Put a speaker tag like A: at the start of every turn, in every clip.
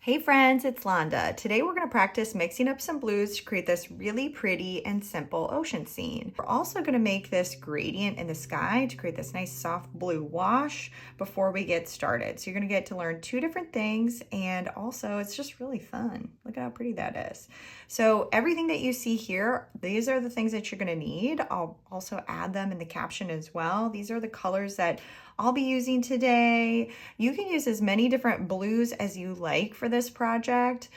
A: Hey friends, it's Landa. Today we're going to practice mixing up some blues to create this really pretty and simple ocean scene. We're also going to make this gradient in the sky to create this nice soft blue wash before we get started. So you're going to get to learn two different things, and also it's just really fun. Look at how pretty that is. So everything that you see here, these are the things that you're going to need. I'll also add them in the caption as well. These are the colors that I'll be using today. You can use as many different blues as you like for this project.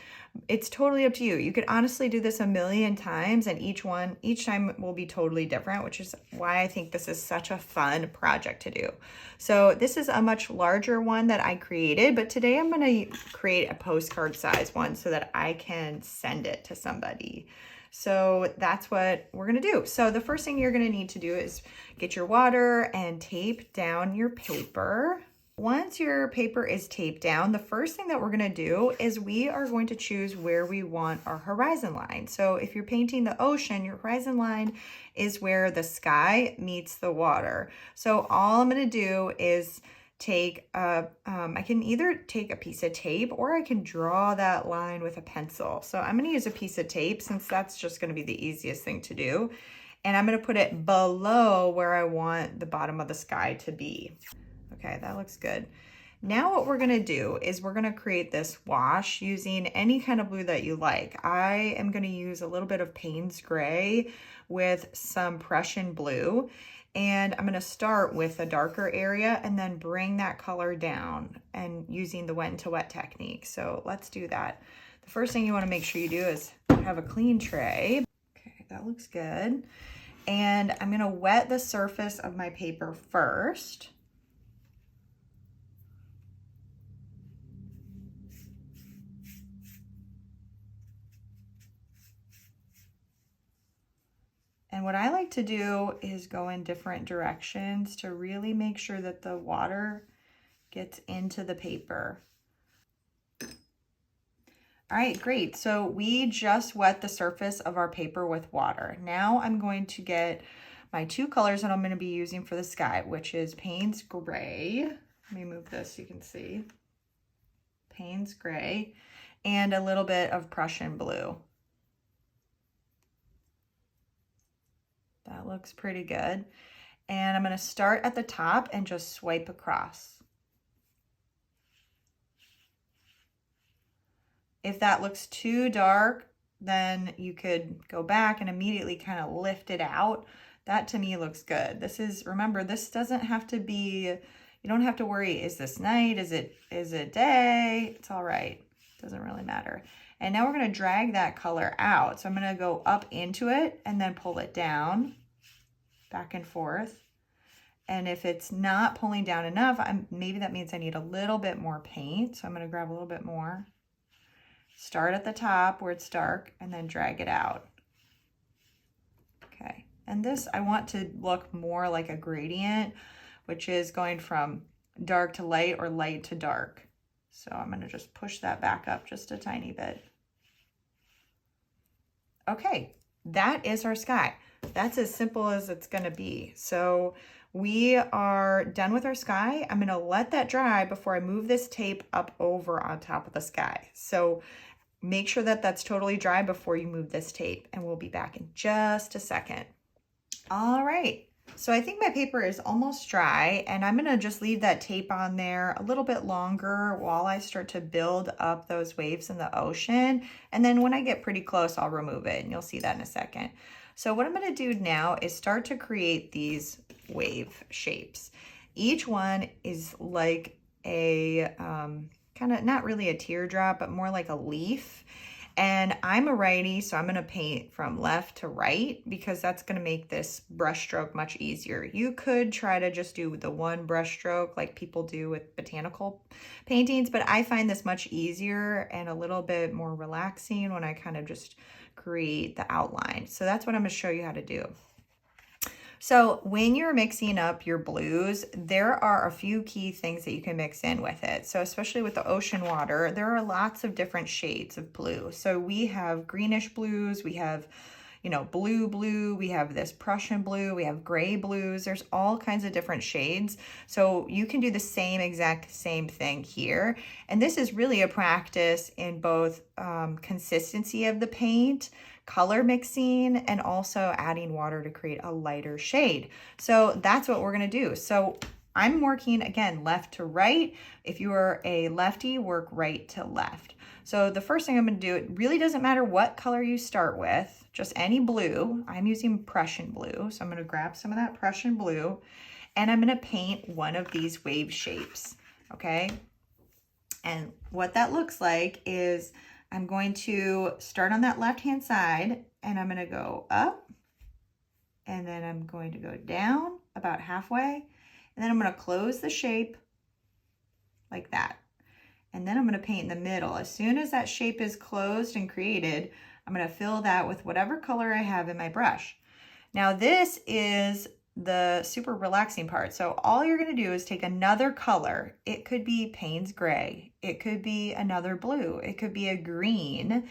A: It's totally up to you. You could honestly do this a million times, and each time will be totally different, which is why I think this is such a fun project to do. So this is a much larger one that I created, but today I'm going to create a postcard size one so that I can send it to somebody. So that's what we're going to do. So the first thing you're going to need to do is get your water and tape down your paper. Once your paper is taped down, the first thing that we're going to do is we are going to choose where we want our horizon line. So if you're painting the ocean, your horizon line is where the sky meets the water. So all I'm going to do is take I can either take a piece of tape or I can draw that line with a pencil. So I'm going to use a piece of tape since that's just going to be the easiest thing to do. And I'm going to put it below where I want the bottom of the sky to be. Okay, that looks good. Now what we're going to do is we're going to create this wash using any kind of blue that you like. I am going to use a little bit of Payne's Gray with some Prussian blue. And I'm going to start with a darker area and then bring that color down and using the wet to wet technique. So let's do that. The first thing you want to make sure you do is have a clean tray. Okay, that looks good. And I'm going to wet the surface of my paper first. And what I like to do is go in different directions to really make sure that the water gets into the paper. All right, great. So we just wet the surface of our paper with water. Now I'm going to get my two colors that I'm going to be using for the sky, which is Payne's Gray. Let me move this so you can see. Payne's Gray and a little bit of Prussian blue. That looks pretty good. And I'm going to start at the top and just swipe across. If that looks too dark, then you could go back and immediately kind of lift it out. That to me looks good. Remember, this doesn't have to be, you don't have to worry, is this night? Is it day? It's all right. Doesn't really matter. And now we're going to drag that color out. So I'm going to go up into it and then pull it down, back and forth. And if it's not pulling down enough, maybe that means I need a little bit more paint. So I'm going to grab a little bit more. Start at the top where it's dark and then drag it out. Okay. And this, I want to look more like a gradient, which is going from dark to light or light to dark. So I'm going to just push that back up just a tiny bit. Okay, that is our sky. That's as simple as it's going to be. So we are done with our sky. I'm going to let that dry before I move this tape up over on top of the sky. So make sure that that's totally dry before you move this tape, and we'll be back in just a second. All right. So I think my paper is almost dry, and I'm going to just leave that tape on there a little bit longer while I start to build up those waves in the ocean. And then when I get pretty close, I'll remove it, and you'll see that in a second. So what I'm going to do now is start to create these wave shapes. Each one is like a kind of not really a teardrop, but more like a leaf. And I'm a righty, so I'm going to paint from left to right because that's going to make this brush stroke much easier. You could try to just do the one brush stroke like people do with botanical paintings, but I find this much easier and a little bit more relaxing when I kind of just create the outline. So that's what I'm going to show you how to do. So when you're mixing up your blues, there are a few key things that you can mix in with it. So especially with the ocean water, there are lots of different shades of blue. So we have greenish blues, we have you know, blue, we have this Prussian blue, we have gray blues. There's all kinds of different shades. So you can do the exact same thing here. And this is really a practice in both consistency of the paint, color mixing, and also adding water to create a lighter shade. So that's what we're gonna do. So I'm working, again, left to right. If you are a lefty, work right to left. So the first thing I'm gonna do, it really doesn't matter what color you start with, just any blue. I'm using Prussian blue, so I'm gonna grab some of that Prussian blue, and I'm gonna paint one of these wave shapes, okay? And what that looks like is I'm going to start on that left-hand side, and I'm gonna go up, and then I'm going to go down about halfway, and then I'm gonna close the shape like that. And then I'm gonna paint in the middle. As soon as that shape is closed and created, I'm gonna fill that with whatever color I have in my brush. Now this is the super relaxing part. So all you're gonna do is take another color. It could be Payne's gray. It could be another blue. It could be a green.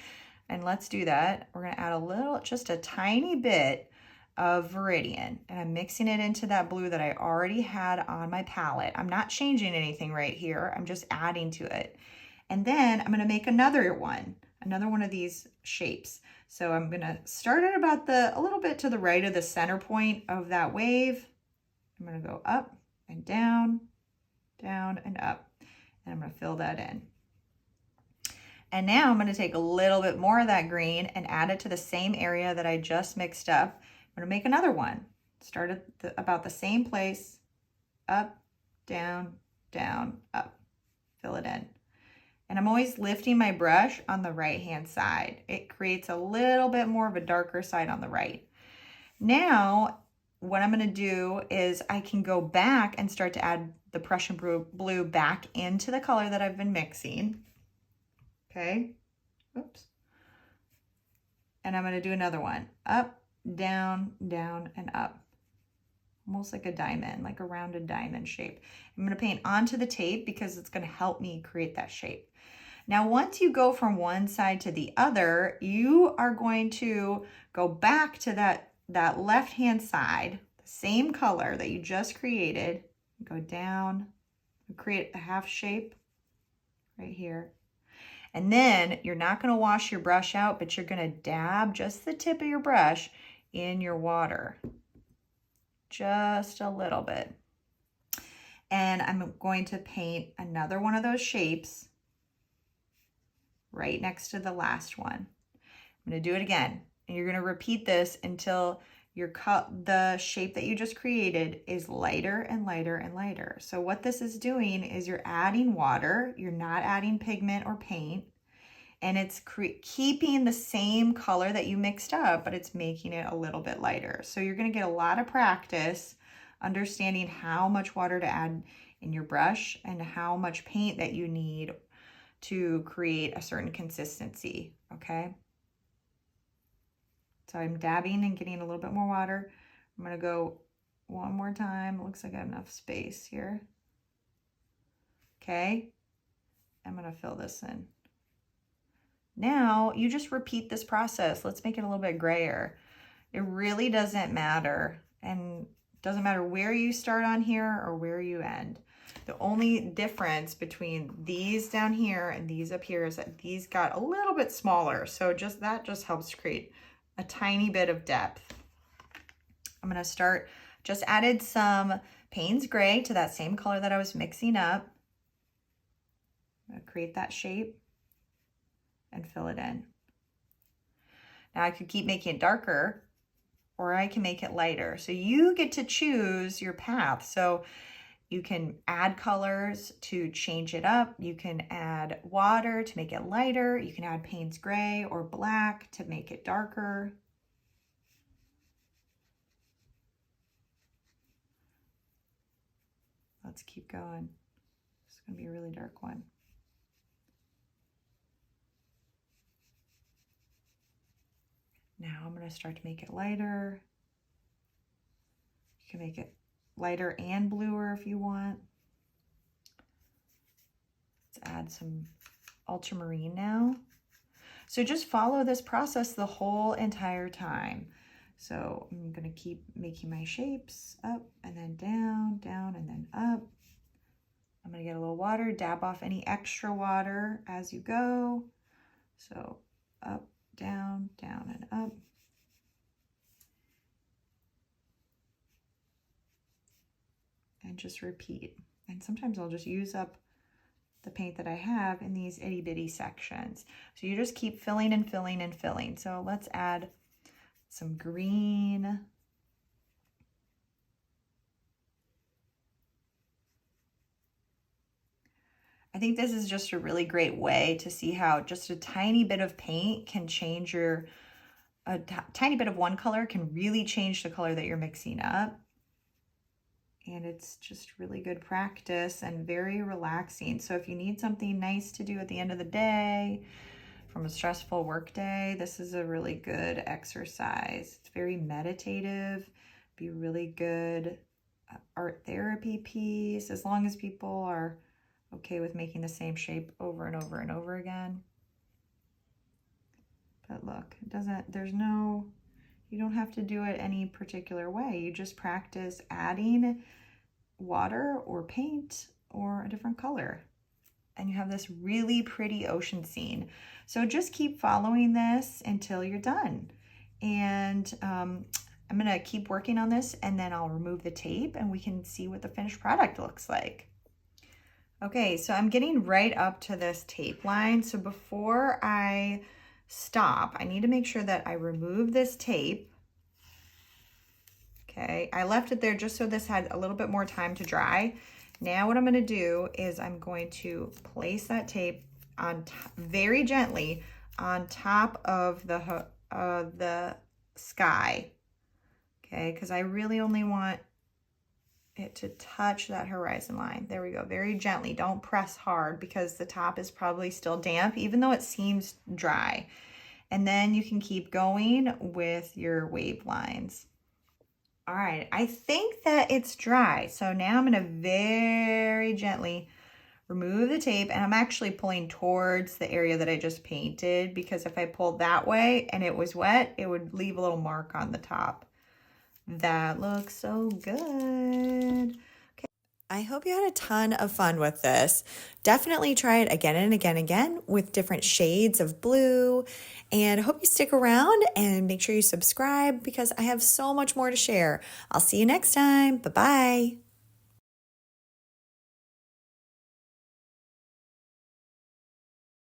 A: And let's do that. We're gonna add a little, just a tiny bit of Viridian, and I'm mixing it into that blue that I already had on my palette. I'm not changing anything right here. I'm just adding to it. And then I'm gonna make another one of these shapes. So I'm gonna start at about a little bit to the right of the center point of that wave. I'm gonna go up and down, down and up, and I'm gonna fill that in. And now I'm gonna take a little bit more of that green and add it to the same area that I just mixed up. I'm gonna make another one. Start at about the same place, up, down, down, up. Fill it in. And I'm always lifting my brush on the right-hand side. It creates a little bit more of a darker side on the right. Now, what I'm gonna do is I can go back and start to add the Prussian blue back into the color that I've been mixing. Okay, oops. And I'm gonna do another one. Up, down, down, and up. Almost like a diamond, like a rounded diamond shape. I'm gonna paint onto the tape because it's gonna help me create that shape. Now, once you go from one side to the other, you are going to go back to that left-hand side, the same color that you just created, go down, create a half shape right here. And then you're not gonna wash your brush out, but you're gonna dab just the tip of your brush in your water, just a little bit. And I'm going to paint another one of those shapes right next to the last one. I'm gonna do it again, and you're gonna repeat this until the shape that you just created is lighter and lighter and lighter. So what this is doing is you're adding water, you're not adding pigment or paint, and it's keeping the same color that you mixed up, but it's making it a little bit lighter. So you're gonna get a lot of practice understanding how much water to add in your brush and how much paint that you need to create a certain consistency, okay? So I'm dabbing and getting a little bit more water. I'm gonna go one more time. It looks like I have enough space here. Okay, I'm gonna fill this in. Now you just repeat this process. Let's make it a little bit grayer. It really doesn't matter, and it doesn't matter where you start on here or where you end. The only difference between these down here and these up here is that these got a little bit smaller. So that just helps create a tiny bit of depth. I'm gonna start, just added some Payne's gray to that same color that I was mixing up. I'm gonna create that shape and fill it in. Now I could keep making it darker, or I can make it lighter. So you get to choose your path. So you can add colors to change it up. You can add water to make it lighter. You can add Payne's gray or black to make it darker. Let's keep going. It's gonna be a really dark one. Now I'm gonna start to make it lighter. You can make it lighter and bluer if you want. Let's add some ultramarine now. So just follow this process the whole entire time. So I'm gonna keep making my shapes up and then down, down, and then up. I'm gonna get a little water, dab off any extra water as you go. So up, down, down, and up. And just repeat. And sometimes I'll just use up the paint that I have in these itty bitty sections. So you just keep filling and filling and filling. So let's add some green. I think this is just a really great way to see how just a tiny bit of paint can change a tiny bit of one color can really change the color that you're mixing up. And it's just really good practice and very relaxing. So if you need something nice to do at the end of the day, from a stressful work day, this is a really good exercise. It's very meditative, be really good art therapy piece, as long as people are okay with making the same shape over and over and over again. But look, it doesn't, you don't have to do it any particular way. You just practice adding water or paint or a different color. And you have this really pretty ocean scene. So just keep following this until you're done. And I'm gonna keep working on this and then I'll remove the tape and we can see what the finished product looks like. Okay, so I'm getting right up to this tape line. So before I stop, I need to make sure that I remove this tape. Okay, I left it there just so this had a little bit more time to dry. Now what I'm gonna do is I'm going to place that tape on very gently on top of the sky. Okay, because I really only want it to touch that horizon line. There we go, very gently. Don't press hard because the top is probably still damp, even though it seems dry. And then you can keep going with your wave lines. All right, I think that it's dry. So now I'm gonna very gently remove the tape, and I'm actually pulling towards the area that I just painted, because if I pulled that way and it was wet, it would leave a little mark on the top. That looks so good. I hope you had a ton of fun with this. Definitely try it again and again and again with different shades of blue. And I hope you stick around and make sure you subscribe because I have so much more to share. I'll see you next time. Bye-bye.